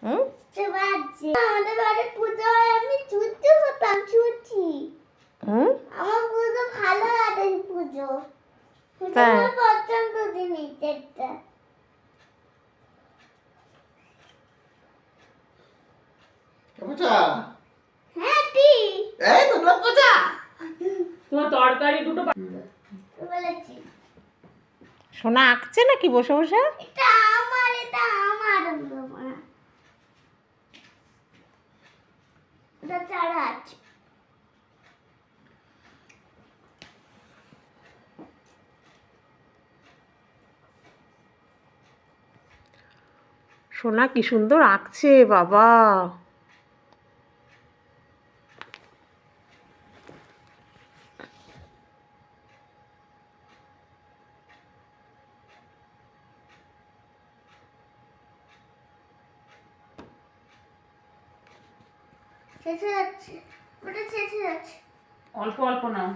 হুম? আমাদের বাড়ি পুজো হয়, আমি ছুটি হতাম, ছুটি। আমার পুজো ভালো লাগে, পুজো আমার পছন্দ জিনিস একটা। হ্যাঁ ঠিক। তোমার তরকারি দুটো বলেছি সোনা আঁকছে নাকি বসে বসে? এটা আমার, এটা আমার বাবা। এটা চারা আছে। সোনা কি সুন্দর আঁকছে বাবা। শেষে যাচ্ছে, ওটা শেষে যাচ্ছে। অল্প অল্প নাও।